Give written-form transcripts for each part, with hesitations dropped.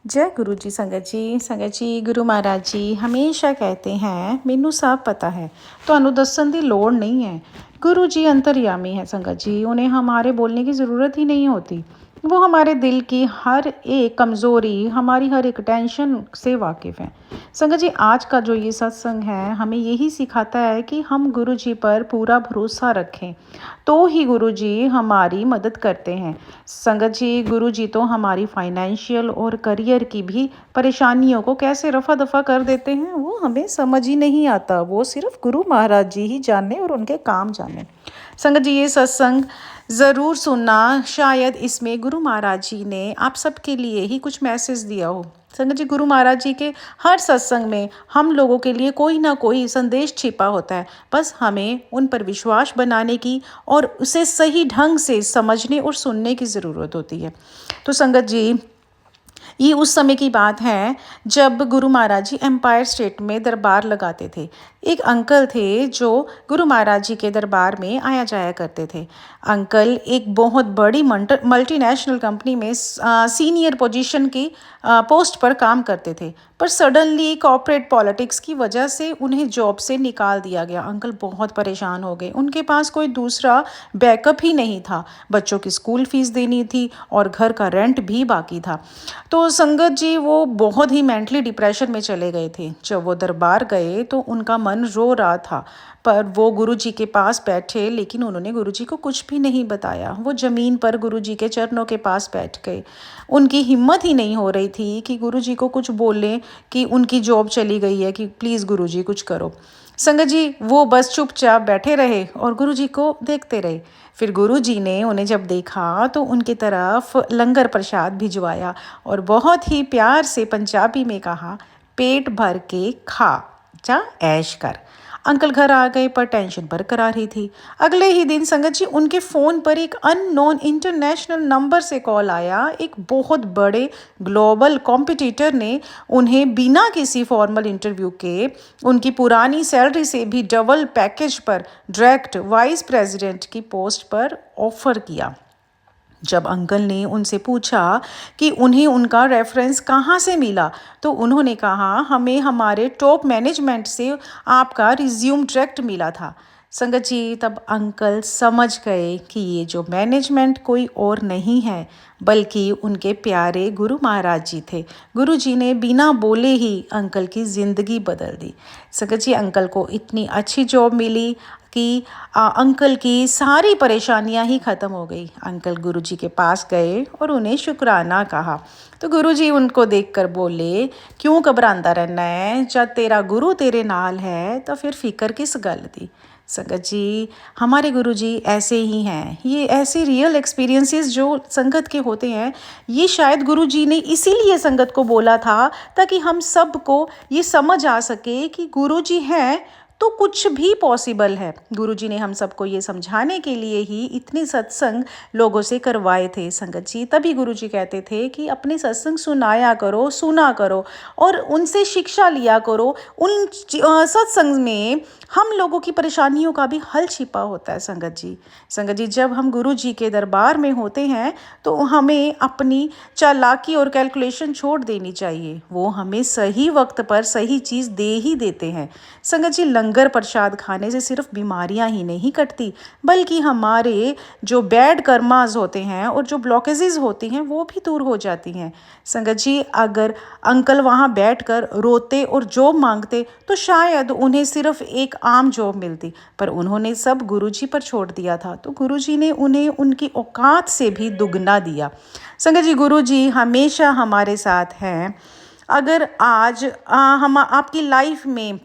जय गुरु जी। संगत जी गुरु महाराज जी हमेशा कहते हैं मैनू सब पता है, ਤੁਹਾਨੂੰ ਦੱਸਣ ਦੀ ਲੋੜ नहीं है। गुरु जी अंतर्यामी है संगत जी, उन्हें हमारे बोलने की ज़रूरत ही नहीं होती। वो हमारे दिल की हर एक कमज़ोरी, हमारी हर एक टेंशन से वाकिफ़ हैं। संगत जी, आज का जो ये सत्संग है हमें यही सिखाता है कि हम गुरु जी पर पूरा भरोसा रखें, तो ही गुरु जी हमारी मदद करते हैं। संगत जी, गुरु जी तो हमारी फाइनेंशियल और करियर की भी परेशानियों को कैसे रफा दफा कर देते हैं वो हमें समझ ही नहीं आता। वो सिर्फ गुरु महाराज जी ही जाने और उनके काम जाने। संगत जी, ये सत्संग ज़रूर सुनना, शायद इसमें गुरु महाराज जी ने आप सबके लिए ही कुछ मैसेज दिया हो। संगत जी, गुरु महाराज जी के हर सत्संग में हम लोगों के लिए कोई ना कोई संदेश छिपा होता है। बस हमें उन पर विश्वास बनाने की और उसे सही ढंग से समझने और सुनने की ज़रूरत होती है। तो संगत जी, ये उस समय की बात है जब गुरु महाराज जी एम्पायर स्टेट में दरबार लगाते थे। एक अंकल थे जो गुरु महाराज जी के दरबार में आया जाया करते थे। अंकल एक बहुत बड़ी मल्टीनेशनल कंपनी में सीनियर पोजीशन की पोस्ट पर काम करते थे, पर सडनली कॉर्पोरेट पॉलिटिक्स की वजह से उन्हें जॉब से निकाल दिया गया। अंकल बहुत परेशान हो गए, उनके पास कोई दूसरा बैकअप ही नहीं था। बच्चों की स्कूल फीस देनी थी और घर का रेंट भी बाकी था। तो संगत जी, वो बहुत ही मेंटली डिप्रेशन में चले गए थे। जब वो दरबार गए तो उनका मन रो रहा था, पर वो गुरु जी के पास बैठे, लेकिन उन्होंने गुरु जी को कुछ भी नहीं बताया। वो ज़मीन पर गुरु जी के चरणों के पास बैठ गए। उनकी हिम्मत ही नहीं हो रही थी कि गुरु जी को कुछ बोलें कि उनकी जॉब चली गई है, कि प्लीज़ गुरु जी कुछ करो। संगत जी, वो बस चुपचाप बैठे रहे और गुरु जी को देखते रहे। फिर गुरु जी ने उन्हें जब देखा तो उनकी तरफ लंगर प्रसाद भिजवाया और बहुत ही प्यार से पंजाबी में कहा, पेट भर के खा जा ऐश कर। अंकल घर आ गए, पर टेंशन बरकरार ही थी। अगले ही दिन संगत जी, उनके फ़ोन पर एक अननोन इंटरनेशनल नंबर से कॉल आया। एक बहुत बड़े ग्लोबल कॉम्पिटिटर ने उन्हें बिना किसी फॉर्मल इंटरव्यू के उनकी पुरानी सैलरी से भी डबल पैकेज पर डायरेक्ट वाइस प्रेसिडेंट की पोस्ट पर ऑफ़र किया। जब अंकल ने उनसे पूछा कि उन्हें उनका रेफरेंस कहाँ से मिला, तो उन्होंने कहा, हमें हमारे टॉप मैनेजमेंट से आपका रिज्यूम डायरेक्ट मिला था। संगत जी, तब अंकल समझ गए कि ये जो मैनेजमेंट कोई और नहीं है बल्कि उनके प्यारे गुरु महाराज जी थे। गुरु जी ने बिना बोले ही अंकल की ज़िंदगी बदल दी। संगत जी, अंकल को इतनी अच्छी जॉब मिली कि अंकल की सारी परेशानियां ही ख़त्म हो गई। अंकल गुरु जी के पास गए और उन्हें शुक्राना कहा। तो गुरु जी उनको देखकर बोले, क्यों घबरांदा रहना है, जब तेरा गुरु तेरे नाल है तो फिर फिक्र किस गल दी। संगत जी, हमारे गुरु जी ऐसे ही हैं। ये ऐसे रियल एक्सपीरियंसेस जो संगत के होते हैं, ये शायद गुरु जी ने इसीलिए संगत को बोला था ताकि हम सबको ये समझ आ सके कि गुरु जी हैं तो कुछ भी पॉसिबल है। गुरु जी ने हम सबको ये समझाने के लिए ही इतने सत्संग लोगों से करवाए थे। संगत जी, तभी गुरु जी कहते थे कि अपने सत्संग सुनाया करो, सुना करो और उनसे शिक्षा लिया करो। उन सत्संग में हम लोगों की परेशानियों का भी हल छिपा होता है। संगत जी, जब हम गुरु जी के दरबार में होते हैं तो हमें अपनी चालाकी और कैलकुलेशन छोड़ देनी चाहिए। वो हमें सही वक्त पर सही चीज़ दे ही देते हैं। संगत जी, लंगर प्रसाद खाने से सिर्फ बीमारियां ही नहीं कटती, बल्कि हमारे जो बैड कर्मास होते हैं और जो ब्लॉकेजेस होती हैं वो भी दूर हो जाती हैं। संगत जी, अगर अंकल वहाँ बैठकर रोते और जॉब मांगते तो शायद उन्हें सिर्फ एक आम जॉब मिलती, पर उन्होंने सब गुरुजी पर छोड़ दिया था। तो गुरुजी ने उन्हें उनकी औकात से भी दुगना दिया। संगत जी, गुरुजी हमेशा हमारे साथ हैं। अगर आज हम आपकी लाइफ में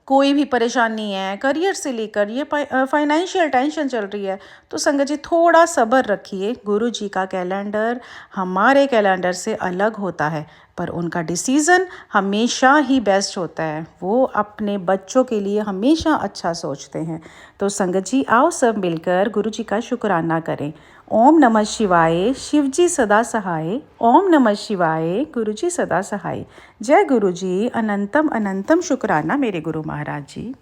कोई भी परेशानी है, करियर से लेकर ये फाइनेंशियल टेंशन चल रही है, तो संगत जी थोड़ा सब्र रखिए। गुरु जी का कैलेंडर हमारे कैलेंडर से अलग होता है, पर उनका डिसीज़न हमेशा ही बेस्ट होता है। वो अपने बच्चों के लिए हमेशा अच्छा सोचते हैं। तो संगत जी, आओ सब मिलकर गुरु जी का शुक्राना करें। ओम नमः शिवाय, शिव जी सदा सहाय। ओम नमः शिवाय, गुरु जी सदा सहाय। जय गुरु जी, अनंतम अनंतम शुक्राना मेरे गुरु महाराज जी।